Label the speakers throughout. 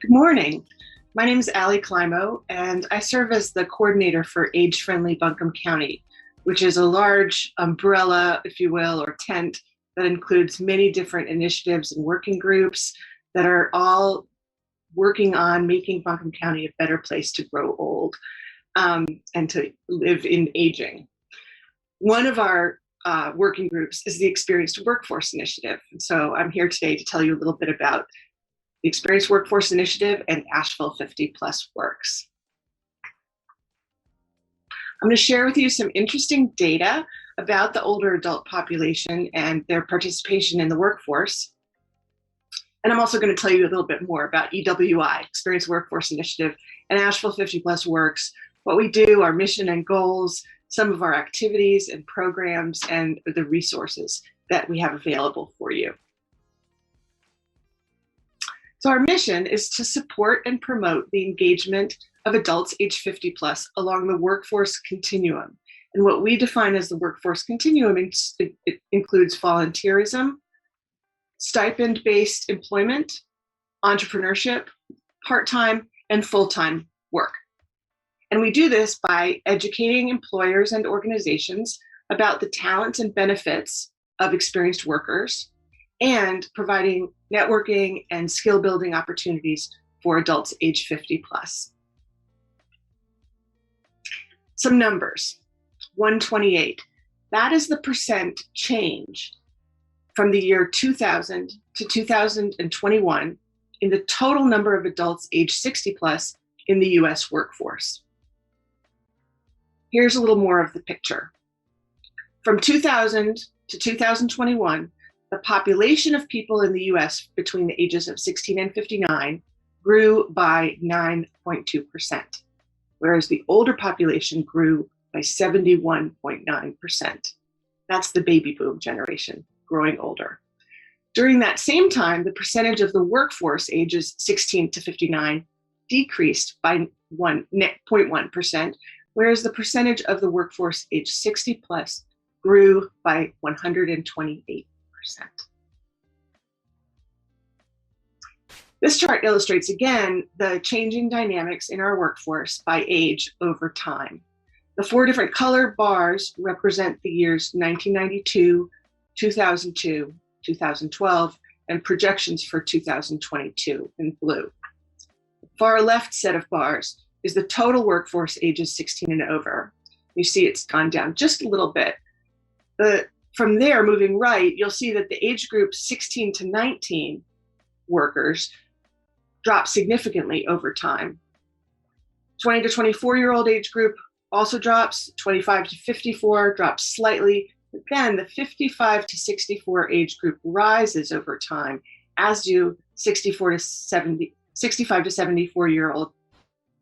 Speaker 1: Good morning. My name is Climo, and I serve as the coordinator for AgeFriendly Buncombe County, which is a large umbrella, if you will, or tent that includes many different initiatives and working groups that are all working on making Buncombe County a better place to grow old and to live in aging. One of our working groups is the Experienced Workforce Initiative. And so I'm here today to tell you a little bit about the Experienced Workforce Initiative and Asheville 50 Plus Works. I'm going to share with you some interesting data about the older adult population and their participation in the workforce. And I'm also going to tell you a little bit more about EWI, Experienced Workforce Initiative, and Asheville 50 Plus Works, what we do, our mission and goals, some of our activities and programs, and the resources that we have available for you. So our mission is to support and promote the engagement of adults age 50 plus along the workforce continuum. And what we define as the workforce continuum it includes volunteerism, stipend-based employment, entrepreneurship, part-time and full-time work. And we do this by educating employers and organizations about the talents and benefits of experienced workers and providing networking and skill building opportunities for adults age 50 plus. Some numbers, 128. That is the percent change from the year 2000 to 2021 in the total number of adults age 60 plus in the US workforce. Here's a little more of the picture. From 2000 to 2021, the population of people in the US between the ages of 16 and 59 grew by 9.2%, whereas the older population grew by 71.9%. That's the baby boom generation, growing older. During that same time, the percentage of the workforce ages 16 to 59 decreased by 0.1%, whereas the percentage of the workforce age 60 plus grew by 128%. This chart illustrates again the changing dynamics in our workforce by age over time. The four different color bars represent the years 1992, 2002, 2012, and projections for 2022 in blue. The far left set of bars is the total workforce ages 16 and over. You see it's gone down just a little bit. From there, moving right, you'll see that the age group 16 to 19 workers drop significantly over time. 20 to 24-year-old age group also drops. 25 to 54 drops slightly. But then the 55 to 64 age group rises over time, as do 65 to 74-year-old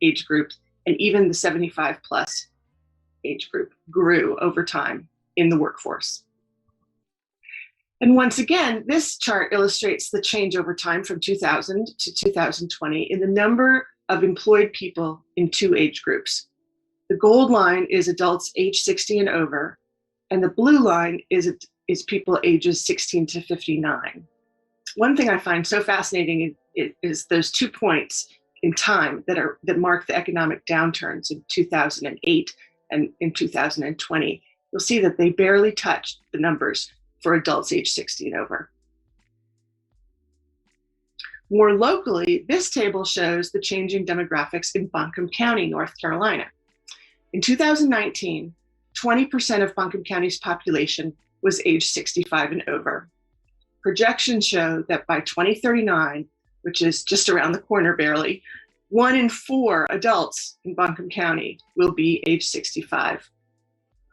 Speaker 1: age groups, and even the 75 plus age group grew over time in the workforce. And once again, this chart illustrates the change over time from 2000 to 2020 in the number of employed people in two age groups. The gold line is adults age 60 and over, and the blue line is people ages 16 to 59. One thing I find so fascinating is those 2 points in time that mark the economic downturns in 2008 and in 2020. You'll see that they barely touched the numbers for adults age 60 and over. More locally, this table shows the changing demographics in Buncombe County, North Carolina. In 2019, 20% of Buncombe County's population was age 65 and over. Projections show that by 2039, which is just around the corner barely, 1 in 4 adults in Buncombe County will be age 65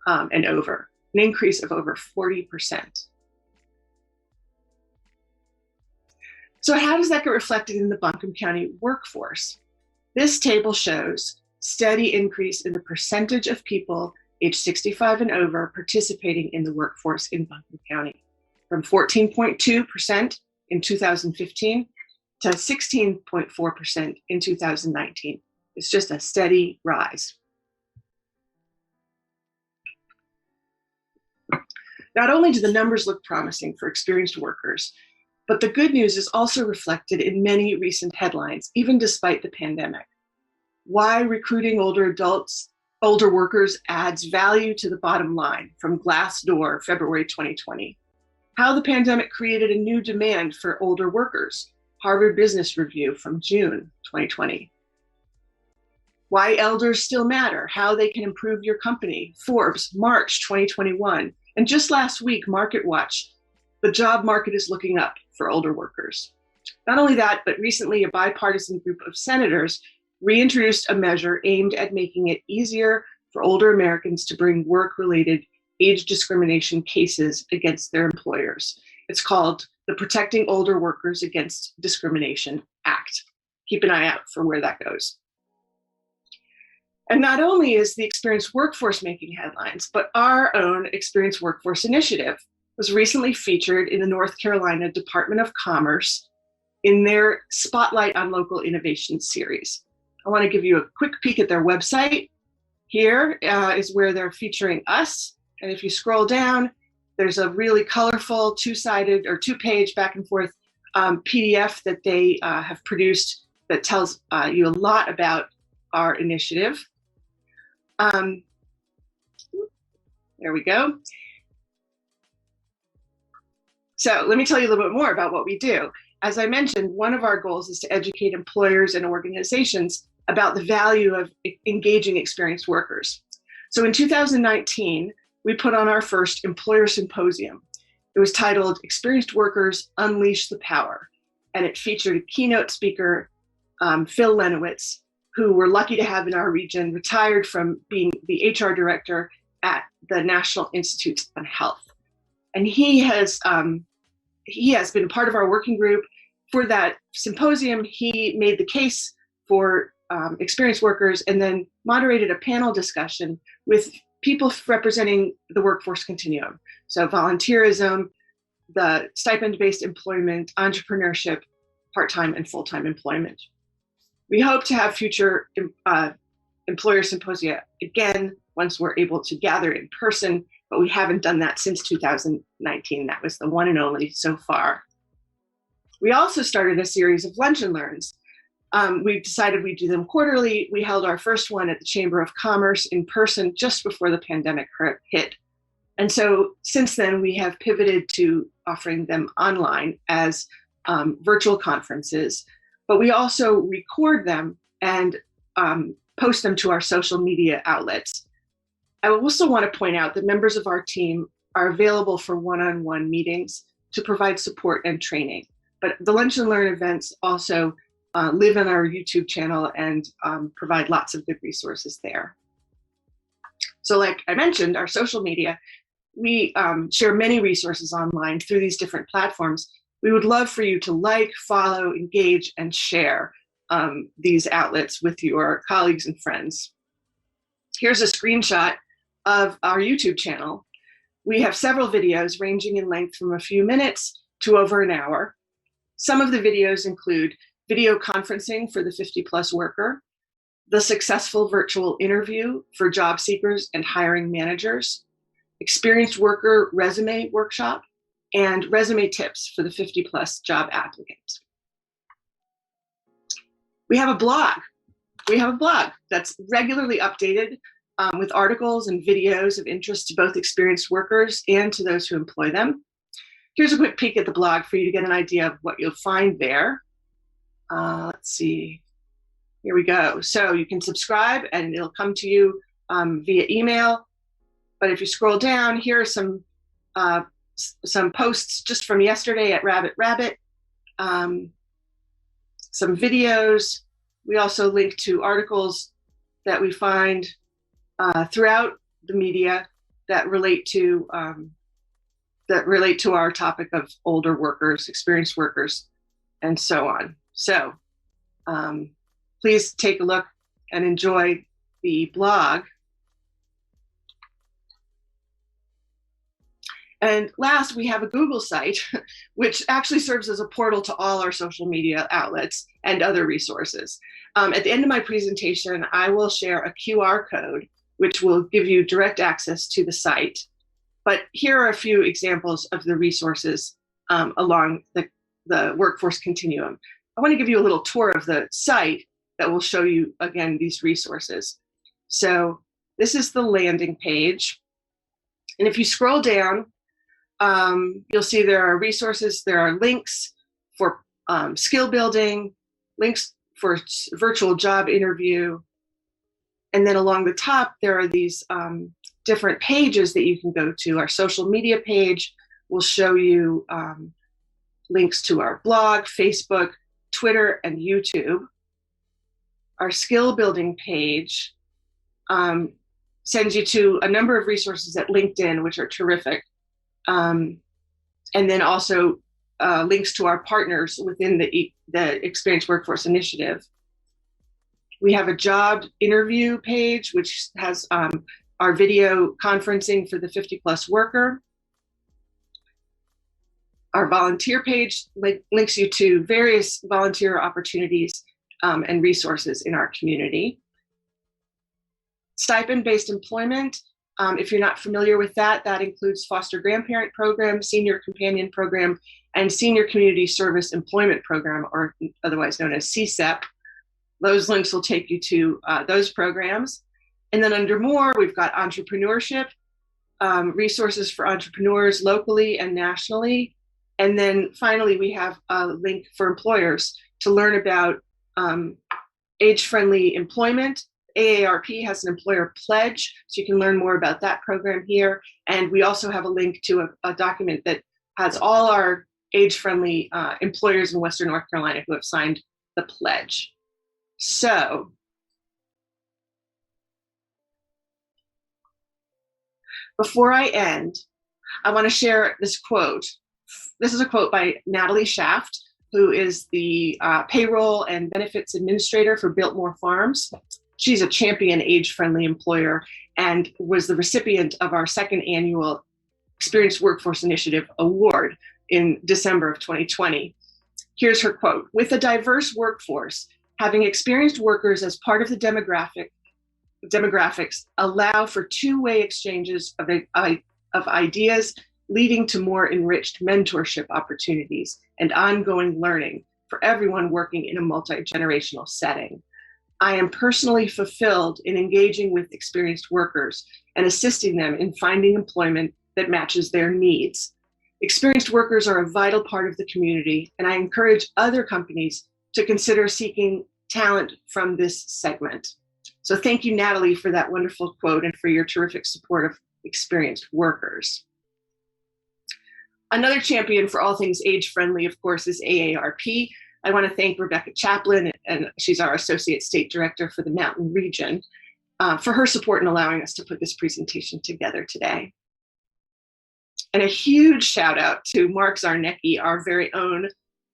Speaker 1: and over, an increase of over 40%. So how does that get reflected in the Buncombe County workforce? This table shows steady increase in the percentage of people age 65 and over participating in the workforce in Buncombe County, from 14.2% in 2015 to 16.4% in 2019. It's just a steady rise. Not only do the numbers look promising for experienced workers, But the good news is also reflected in many recent headlines, even despite the pandemic. Why recruiting older workers adds value to the bottom line, from Glassdoor, February 2020. How the pandemic created a new demand for older workers, Harvard Business Review from June 2020. Why elders still matter, how they can improve your company, Forbes, March 2021. And just last week, MarketWatch, the job market is looking up for older workers. Not only that, but recently a bipartisan group of senators reintroduced a measure aimed at making it easier for older Americans to bring work-related age discrimination cases against their employers. It's called the Protecting Older Workers Against Discrimination Act. Keep an eye out for where that goes. And not only is the Experienced Workforce making headlines, but our own Experienced Workforce initiative was recently featured in the North Carolina Department of Commerce in their Spotlight on Local Innovation series. I want to give you a quick peek at their website. Here is where they're featuring us. And if you scroll down, there's a really colorful two-sided or two-page back and forth PDF that they have produced that tells you a lot about our initiative. There we go. So let me tell you a little bit more about what we do. As I mentioned, one of our goals is to educate employers and organizations about the value of engaging experienced workers. So in 2019, we put on our first employer symposium. It was titled Experienced Workers Unleash the Power, and it featured a keynote speaker, Phil Lenowitz, who we're lucky to have in our region, retired from being the HR director at the National Institute on Health. And he has been part of our working group. For that symposium, he made the case for experienced workers and then moderated a panel discussion with people representing the workforce continuum. So volunteerism, the stipend-based employment, entrepreneurship, part-time and full-time employment. We hope to have future employer symposia again once we're able to gather in person, but we haven't done that since 2019. That was the one and only so far. We also started a series of lunch and learns. We decided we'd do them quarterly. We held our first one at the Chamber of Commerce in person just before the pandemic hit. And so since then, we have pivoted to offering them online as virtual conferences, but we also record them and post them to our social media outlets. I also want to point out that members of our team are available for one-on-one meetings to provide support and training. But the Lunch and Learn events also live on our YouTube channel and provide lots of good resources there. So like I mentioned, our social media, we share many resources online through these different platforms. We would love for you to like, follow, engage, and share these outlets with your colleagues and friends. Here's a screenshot of our YouTube channel. We have several videos ranging in length from a few minutes to over an hour. Some of the videos include video conferencing for the 50-plus worker, the successful virtual interview for job seekers and hiring managers, experienced worker resume workshop, and resume tips for the 50-plus job applicant. We have a blog. That's regularly updated with articles and videos of interest to both experienced workers and to those who employ them. Here's a quick peek at the blog for you to get an idea of what you'll find there. Let's see. Here we go. So you can subscribe and it'll come to you via email. But if you scroll down, here are some posts just from yesterday at Rabbit Rabbit, some videos. We also link to articles that we find throughout the media that relate to our topic of older workers, experienced workers, and so on. So please take a look and enjoy the blog. And last, we have a Google site, which actually serves as a portal to all our social media outlets and other resources. At the end of my presentation, I will share a QR code, which will give you direct access to the site. But here are a few examples of the resources along the workforce continuum. I want to give you a little tour of the site that will show you, again, these resources. So this is the landing page. And if you scroll down, you'll see there are resources, there are links for skill building, links for virtual job interview. And then along the top, there are these different pages that you can go to. Our social media page will show you links to our blog, Facebook, Twitter, and YouTube. Our skill building page sends you to a number of resources at LinkedIn, which are terrific. And then also links to our partners within the Experienced Workforce Initiative. We have a job interview page, which has our video conferencing for the 50-plus worker. Our volunteer page links you to various volunteer opportunities and resources in our community. Stipend-based employment, if you're not familiar with that, that includes foster grandparent program, senior companion program, and senior community service employment program, or otherwise known as CSEP. Those links will take you to those programs. And then under more, we've got entrepreneurship, resources for entrepreneurs locally and nationally. And then finally, we have a link for employers to learn about age-friendly employment. AARP has an employer pledge, so you can learn more about that program here. And we also have a link to a document that has all our age-friendly employers in Western North Carolina who have signed the pledge. So, before I end, I want to share this quote. This is a quote by Natalie Shaft, who is the payroll and benefits administrator for Biltmore Farms. She's a champion age-friendly employer and was the recipient of our second annual Experienced Workforce Initiative Award in December of 2020. Here's her quote: "With a diverse workforce, having experienced workers as part of the demographics allow for two-way exchanges of ideas, leading to more enriched mentorship opportunities and ongoing learning for everyone working in a multi-generational setting. I am personally fulfilled in engaging with experienced workers and assisting them in finding employment that matches their needs. Experienced workers are a vital part of the community, and I encourage other companies to consider seeking talent from this segment." So thank you, Natalie, for that wonderful quote and for your terrific support of experienced workers. Another champion for all things age-friendly, of course, is AARP. I want to thank Rebecca Chaplin, and she's our Associate State Director for the Mountain Region, for her support in allowing us to put this presentation together today. And a huge shout out to Mark Zarnecki, our very own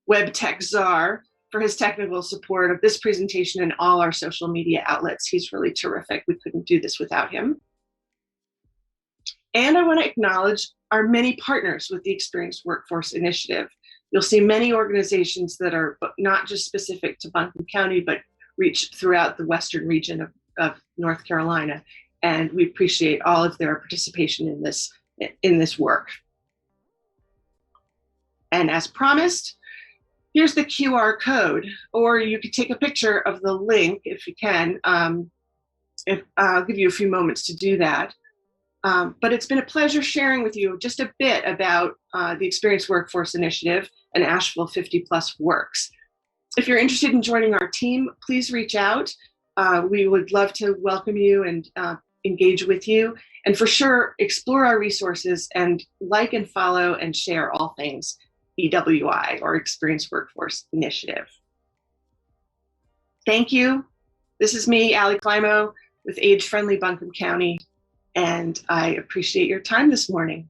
Speaker 1: web tech czar, for his technical support of this presentation and all our social media outlets. He's really terrific. We couldn't do this without him. And I want to acknowledge our many partners with the Experienced Workforce Initiative. You'll see many organizations that are not just specific to Buncombe County, but reach throughout the western region of North Carolina. And we appreciate all of their participation in this work. And as promised, here's the QR code, or you could take a picture of the link if you can. I'll give you a few moments to do that. But it's been a pleasure sharing with you just a bit about the Experienced Workforce Initiative and Asheville 50+ Works. If you're interested in joining our team, please reach out. We would love to welcome you and engage with you. And for sure, explore our resources and like and follow and share all things EWI, or Experienced Workforce Initiative. Thank you. This is me, Climo, with AgeFriendly Buncombe County, and I appreciate your time this morning.